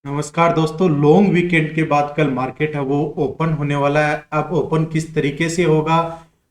नमस्कार दोस्तों। Long weekend के बाद कल मार्केट है वो ओपन होने वाला है। अब ओपन किस तरीके से होगा,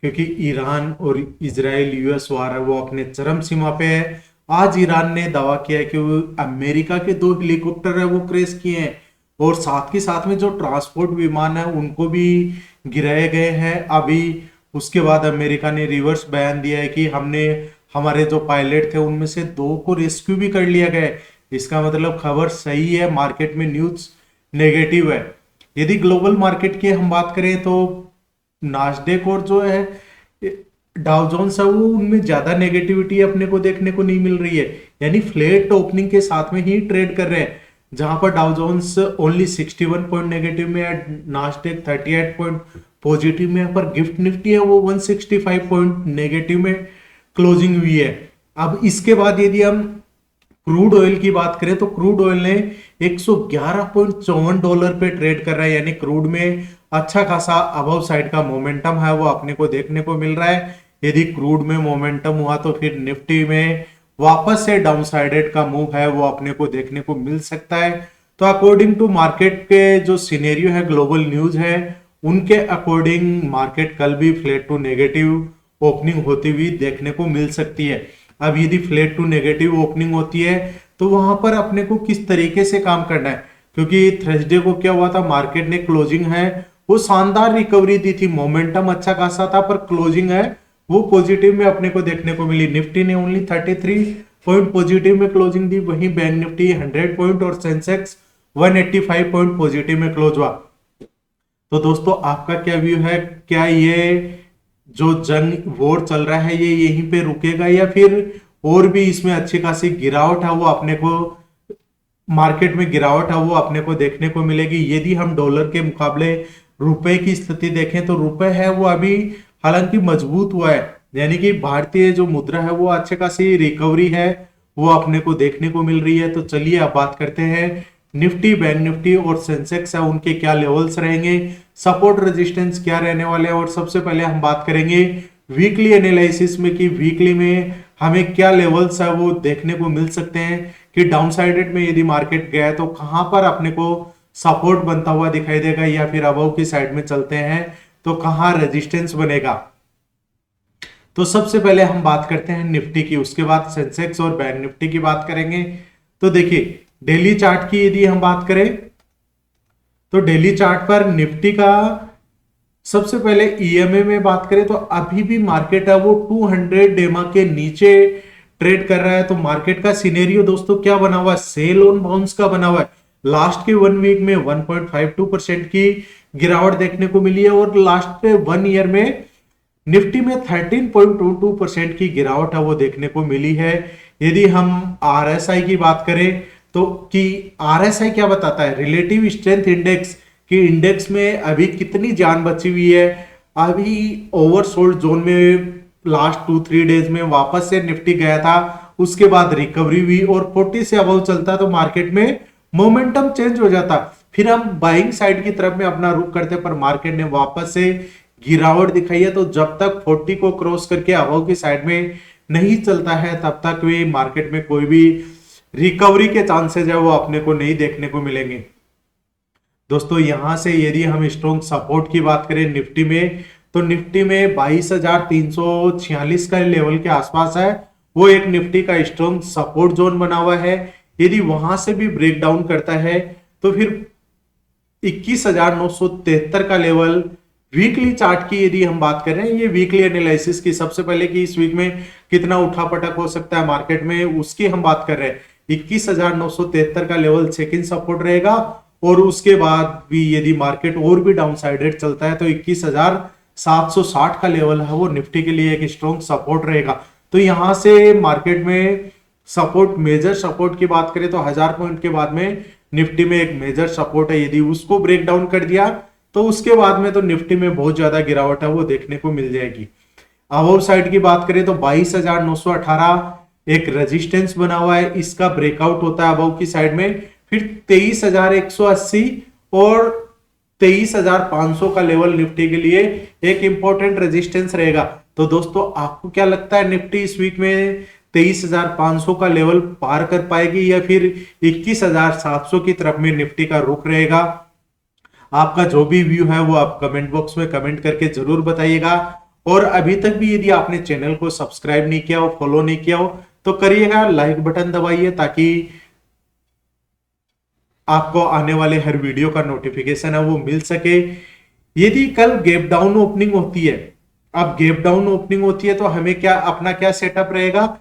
क्योंकि ईरान और इजराइल यूएस वार है वो अपने चरम सीमा पे है। आज ईरान ने दावा किया है कि वो अमेरिका के दो हेलीकॉप्टर है वो क्रैश किए हैं और साथ के साथ में जो ट्रांसपोर्ट विमान है उनको भी गिराए गए हैं। अभी उसके बाद अमेरिका ने रिवर्स बयान दिया है कि हमने हमारे जो पायलट थे उनमें से दो को रेस्क्यू भी कर लिया गया है। इसका मतलब खबर सही है, मार्केट में न्यूज नेगेटिव है। यदि ग्लोबल मार्केट की हम बात करें तो नास्डेक और जो है डाउ जोन्स है वो उनमें ज्यादा नेगेटिविटी अपने को देखने को नहीं मिल रही है, यानी फ्लैट ओपनिंग के साथ में ही ट्रेड कर रहे हैं। जहां पर Dow Jones only 61 point negative में है, नास्डेक 38 पॉइंट पॉजिटिव में है, पर गिफ्ट निफ्टी है वो 165 पॉइंट नेगेटिव में क्लोजिंग हुई है। अब इसके बाद यदि हम क्रूड ऑयल की बात करें तो क्रूड ऑयल ने $111.54 पे ट्रेड कर रहा है, यानी क्रूड में अच्छा खासा अबव साइड का मोमेंटम है वो अपने को देखने को मिल रहा है। यदि क्रूड में मोमेंटम हुआ तो फिर निफ्टी में वापस से डाउन साइडेड का मूव है वो अपने को देखने को मिल सकता है। तो अकॉर्डिंग टू मार्केट के जो सिनेरियो है, ग्लोबल न्यूज है, उनके अकॉर्डिंग मार्केट कल भी फ्लैट टू नेगेटिव ओपनिंग होती हुई देखने को मिल सकती है। अब यदि फ्लैट टू नेगेटिव ओपनिंग होती है तो वहां पर अपने को किस तरीके से काम करना है, क्योंकि थर्सडे को क्या हुआ था, मार्केट ने क्लोजिंग है वो शानदार रिकवरी दी थी, मोमेंटम अच्छा खासा था, पर क्लोजिंग है वो पॉजिटिव में अपने को देखने को मिली। निफ्टी ने ओनली 33 पॉइंट पॉजिटिव में क्लोजिंग दी, वहीं बैंक निफ्टी 100 पॉइंट और सेंसेक्स 185 पॉइंट पॉजिटिव में क्लोज हुआ। तो दोस्तों आपका क्या व्यू है, क्या ये जो जंग वॉर चल रहा है ये यहीं पे रुकेगा या फिर और भी इसमें अच्छी खासी गिरावट है वो अपने को मार्केट में गिरावट है वो अपने को देखने को मिलेगी। यदि हम डॉलर के मुकाबले रुपए की स्थिति देखें तो रुपए है वो अभी हालांकि मजबूत हुआ है, यानी कि भारतीय जो मुद्रा है वो अच्छे खासी रिकवरी है वो अपने को देखने को मिल रही है। तो चलिए अब बात करते हैं निफ्टी, बैंक निफ्टी और सेंसेक्स है उनके क्या लेवल्स रहेंगे, सपोर्ट रेजिस्टेंस क्या रहने वाले हैं। और सबसे पहले हम बात करेंगे वीकली एनालिसिस में कि वीकली में हमें क्या लेवल्स है वो देखने को मिल सकते हैं कि डाउनसाइडेड में यदि मार्केट गया है तो कहां पर अपने को सपोर्ट बनता हुआ दिखाई देगा, या फिर अबव की साइड में चलते हैं तो कहां रेजिस्टेंस बनेगा। तो सबसे पहले हम बात करते हैं निफ्टी की, उसके बाद सेंसेक्स और बैंक निफ्टी की बात करेंगे। तो देखिए डेली चार्ट की यदि हम बात करें तो डेली चार्ट पर निफ्टी का सबसे पहले ईएमए में बात करें तो अभी भी मार्केट है वो 200 डेमा के नीचे ट्रेड कर रहा है। तो मार्केट का सिनेरियो दोस्तों क्या बना हुआ है, सेल ऑन बाउंस का बना हुआ है। लास्ट के 1 वीक में 1.52% की गिरावट देखने को मिली है और लास्ट के 1 ईयर में निफ्टी में 13.22% की गिरावट है वो देखने को मिली है। यदि हम आरएसआई की बात करें तो कि आरएसआई क्या बताता है, रिलेटिव स्ट्रेंथ इंडेक्स, कि इंडेक्स में अभी कितनी जान बची हुई है। अभी ओवरसोल्ड जोन में लास्ट 2-3 डेज में वापस से निफ्टी गया था, उसके बाद रिकवरी हुई और 40 से अबव चलता तो मार्केट में मोमेंटम चेंज हो जाता, फिर हम बाइंग साइड की तरफ में अपना रुख करते, पर मार्केट ने वापस से गिरावट दिखाई है। तो जब तक 40 को क्रॉस करके अबव की साइड में नहीं चलता है तब तक भी मार्केट में कोई भी रिकवरी के चांसेस है वो अपने को नहीं देखने को मिलेंगे। दोस्तों यहां से यदि हम स्ट्रॉन्ग सपोर्ट की बात करें निफ्टी में तो निफ्टी में 22,346 का लेवल के आसपास है वो एक निफ्टी का स्ट्रॉन्ग सपोर्ट जोन बना हुआ है। यदि वहां से भी ब्रेक डाउन करता है तो फिर 21,973 का लेवल वीकली चार्ट की यदि हम बात करें, ये वीकली एनालिसिस की, सबसे पहले कि इस वीक में कितना उठापटक हो सकता है मार्केट में उसकी हम बात कर रहे हैं। 21,973 का लेवल सेकंड सपोर्ट रहेगा और उसके बाद भी यदि मार्केट और भी डाउन साइडेड चलता है तो 21,760 का लेवल है वो निफ्टी के लिए एक स्ट्रॉन्ग सपोर्ट रहेगा। तो यहां से मार्केट में सपोर्ट, मेजर सपोर्ट की बात करें तो 1000 पॉइंट के बाद में निफ्टी में एक मेजर सपोर्ट है, यदि उसको ब्रेक डाउन कर दिया तो उसके बाद में तो निफ्टी में बहुत ज्यादा गिरावट है वो देखने को मिल जाएगी। अबव साइड की बात करें तो 22,918 एक रेजिस्टेंस बना हुआ है, इसका ब्रेकआउट होता है अबव की साइड में, फिर 23,180 और 23,500 का लेवल निफ्टी के लिए एक इंपॉर्टेंट रेजिस्टेंस रहेगा। तो दोस्तों आपको क्या लगता है निफ्टी इस वीक में 23,500 का लेवल पार कर पाएगी या फिर 21,700 की तरफ में निफ्टी का रुख रहेगा। आपका जो भी व्यू है वो आप कमेंट बॉक्स में कमेंट करके जरूर बताइएगा। और अभी तक भी यदि आपने चैनल को सब्सक्राइब नहीं किया हो, फॉलो नहीं किया हो, तो करिएगा, लाइक बटन दबाइए ताकि आपको आने वाले हर वीडियो का नोटिफिकेशन है वो मिल सके। यदि कल गैप डाउन ओपनिंग होती है, अब गैप डाउन ओपनिंग होती है तो हमें क्या अपना क्या सेटअप रहेगा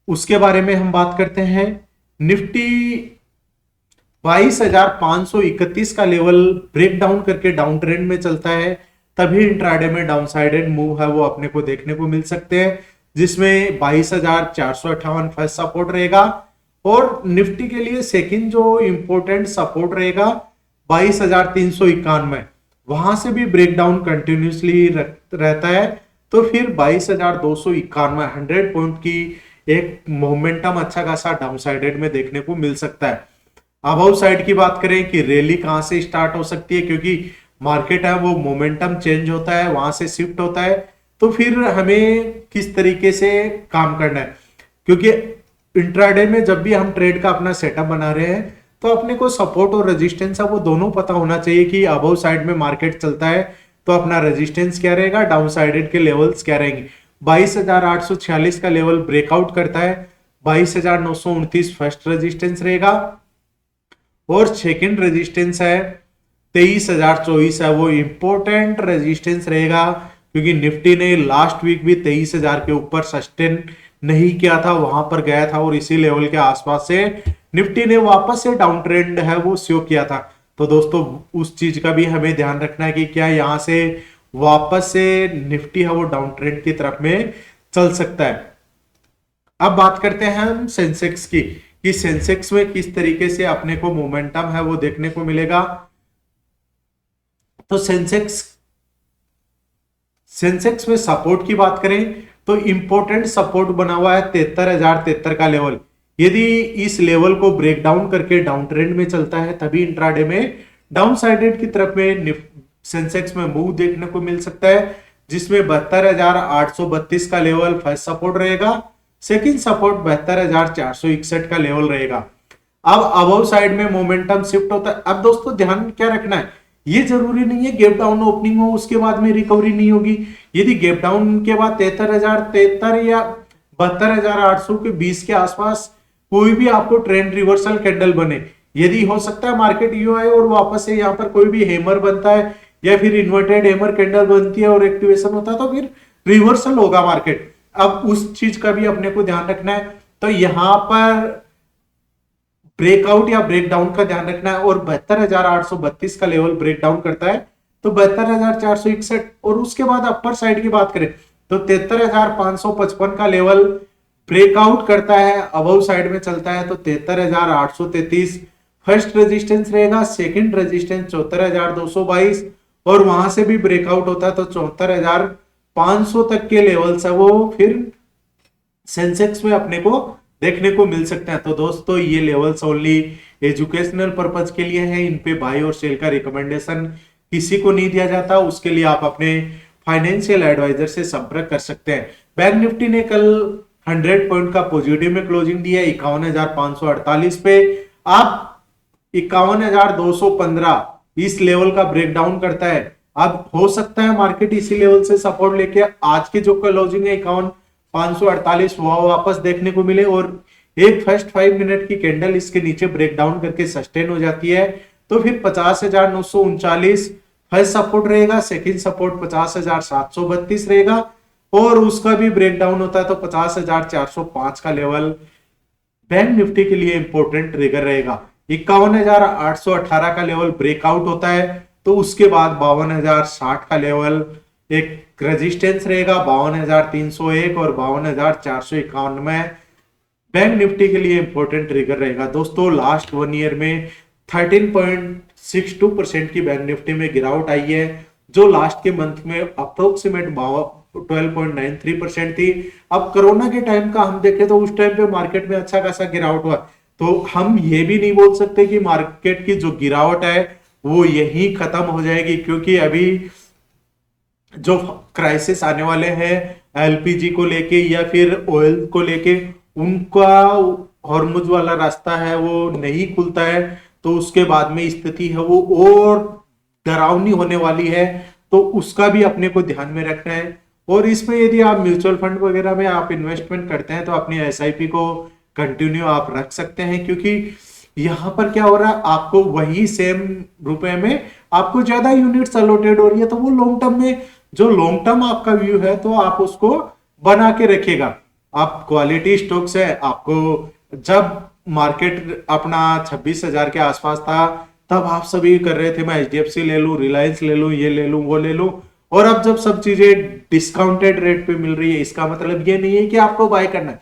उसके बारे में हम बात करते हैं। निफ्टी 22,531 का लेवल ब्रेक डाउन करके डाउन ट्रेंड में चलता है, तभी इंट्राडे में डाउनसाइडेड मूव है वो अपने को देखने को मिल सकते हैं, जिसमें 22,458 फर्स्ट सपोर्ट रहेगा और निफ्टी के लिए सेकंड जो इंपॉर्टेंट सपोर्ट रहेगा 22,391, वहां से भी ब्रेक डाउन कंटिन्यूसली रहता है तो फिर 22,291 100 पॉइंट की एक मोमेंटम अच्छा खासा डाउनसाइडेड में देखने को मिल सकता है। अबाउट साइड की बात करें कि रैली कहां से स्टार्ट हो सकती है, क्योंकि मार्केट है वो मोमेंटम चेंज होता है, वहां से शिफ्ट होता है, तो फिर हमें किस तरीके से काम करना है, क्योंकि इंट्राडे में जब भी हम ट्रेड का अपना सेटअप बना रहे हैं तो अपने को सपोर्ट और रेजिस्टेंस है वो दोनों पता होना चाहिए कि अबव साइड में मार्केट चलता है तो अपना रेजिस्टेंस क्या रहेगा, डाउन साइडेड के लेवल्स क्या रहेंगे। 22,846 का लेवल ब्रेकआउट करता है, 22,929 फर्स्ट रेजिस्टेंस रहेगा और सेकंड रेजिस्टेंस है 23,024 है वो इंपॉर्टेंट रेजिस्टेंस रहेगा, क्योंकि निफ्टी ने लास्ट वीक भी 23,000 के ऊपर सस्टेन नहीं किया था, वहां पर गया था और इसी लेवल के आसपास से निफ्टी ने वापस से डाउन ट्रेंड है वो शो किया था। तो दोस्तों उस चीज का भी हमें ध्यान रखना है कि क्या यहां से वापस से निफ्टी है वो डाउन ट्रेंड की तरफ में चल सकता है। अब बात करते हैं हम सेंसेक्स की कि सेंसेक्स में किस तरीके से अपने को मोमेंटम है वो देखने को मिलेगा। तो सेंसेक्स में सपोर्ट की बात करें तो इंपॉर्टेंट सपोर्ट बना हुआ है 73,073 का लेवल। यदि इस लेवल को ब्रेक डाउन करके डाउन ट्रेंड में चलता है तभी इंट्राडे में डाउन साइडेड की तरफ में सेंसेक्स में मूव देखने को मिल सकता है, जिसमें 72,832 का लेवल फर्स्ट सपोर्ट रहेगा, सेकंड सपोर्ट 72,461 का लेवल रहेगा। अब अबव साइड में मोमेंटम शिफ्ट होता है। अब दोस्तों ध्यान क्या रखना है, ये जरूरी नहीं है गैप डाउन ओपनिंग हो उसके बाद में रिकवरी नहीं होगी। यदि गैप डाउन के बाद 73,073 या 72,800 के 20 के आसपास कोई भी आपको ट्रेंड रिवर्सल कैंडल बने, यदि हो सकता है मार्केट यू आए और वापस से यहाँ पर कोई भी हेमर बनता है या फिर इन्वर्टेड हेमर कैंडल बनती है और एक्टिवेशन होता है तो फिर रिवर्सल होगा मार्केट। अब उस चीज का भी अपने को ध्यान रखना है, तो यहां पर ब्रेकआउट या ब्रेकडाउन का ध्यान रखना है और 72,832 का लेवल ब्रेकडाउन करता है तो 72,461 और उसके बाद अपर साइड की बात करें तो 73,555 का लेवल ब्रेकआउट करता है, अबव साइड में चलता है तो 73,833 फर्स्ट रेजिस्टेंस रहेगा, सेकंड रेजिस्टेंस 74,222 और वहां से भी ब्रेकआउट होता है तो 74,500 तक के लेवल्स है वो फिर सेंसेक्स में अपने को देखने को मिल सकते हैं। तो दोस्तों ये लेवल्स ओनली एजुकेशनल पर्पज के लिए है, इन पे बाय और सेल का रिकमेंडेशन किसी को नहीं दिया जाता, उसके लिए आप अपने फाइनेंशियल एडवाइजर से संपर्क कर सकते हैं। बैंक निफ्टी ने कल 100 पॉइंट का पॉजिटिव में क्लोजिंग दी है 51,548 पे। आप 51,215 इस लेवल का ब्रेकडाउन करता है, अब हो सकता है मार्केट इसी लेवल से सपोर्ट लेके आज की जो क्लोजिंग है 51,548 वो वापस देखने को मिले और एक फर्स्ट 5 मिनट की कैंडल इसके नीचे ब्रेकडाउन करके सस्टेन हो जाती है तो फिर 50,939 फर्स्ट सपोर्ट रहेगा, सेकंड सपोर्ट 50,732 रहेगा और उसका भी ब्रेकडाउन होता है तो 50,405 का लेवल बैंक निफ्टी के लिए इंपॉर्टेंट ट्रिगर रहेगा। 51,818 का लेवल ब्रेकआउट होता है तो उसके बाद 52,060 का लेवल एक रेजिस्टेंस रहेगा, 52,301 और 52,451 में बैंक निफ्टी के लिए इंपॉर्टेंट ट्रिगर रहेगा। दोस्तों लास्ट 1 ईयर में 13.62% की बैंक निफ्टी में गिरावट आई है, जो लास्ट के मंथ में अप्रोक्सीमेट 12.93% थी। अब कोरोना के टाइम का हम देखें तो उस टाइम पे मार्केट में अच्छा खासा गिरावट हुआ, तो हम ये भी नहीं बोल सकते कि मार्केट की जो गिरावट है वो यही खत्म हो जाएगी, क्योंकि अभी जो क्राइसिस आने वाले हैं एलपीजी को लेके या फिर ऑयल को लेके उनका हॉर्मुज वाला रास्ता है वो नहीं खुलता है, तो उसके बाद में स्थिति है वो और डरावनी होने वाली है। तो उसका भी अपने को ध्यान में रखना है। और इसमें यदि आप म्यूचुअल फंड वगैरह में आप इन्वेस्टमेंट करते हैं तो अपनी एसआईपी को कंटिन्यू आप रख सकते हैं, क्योंकि यहां पर क्या हो रहा है, आपको वही सेम रुपए में आपको ज्यादा यूनिट्स अलॉटेड हो रही है। तो वो लॉन्ग टर्म में, जो लॉन्ग टर्म आपका व्यू है, तो आप उसको बना के रखिएगा। आप क्वालिटी स्टॉक्स है, आपको जब मार्केट अपना 26,000 के आसपास था तब आप सभी कर रहे थे मैं एचडीएफसी ले लूं, रिलायंस ले लूं, ये ले लूं, वो ले लूं। और अब जब सब चीजें डिस्काउंटेड रेट पे मिल रही है, इसका मतलब ये नहीं है कि आपको बाय करना है।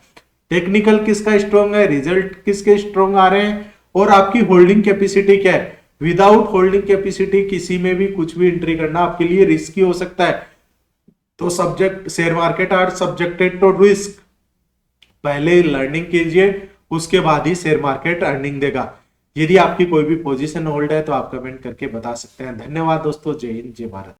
टेक्निकल किसका स्ट्रॉन्ग है, रिजल्ट किसके स्ट्रॉन्ग आ रहे हैं, और आपकी होल्डिंग कैपेसिटी क्या है। विदाउट होल्डिंग कैपेसिटी किसी में भी कुछ भी एंट्री करना आपके लिए रिस्की हो सकता है। तो subject share market are subjected to risk. पहले लर्निंग कीजिए, उसके बाद ही शेयर मार्केट अर्निंग देगा। यदि आपकी कोई भी पोजीशन होल्ड है तो आप कमेंट करके बता सकते हैं। धन्यवाद दोस्तों, जय हिंद, जय भारत।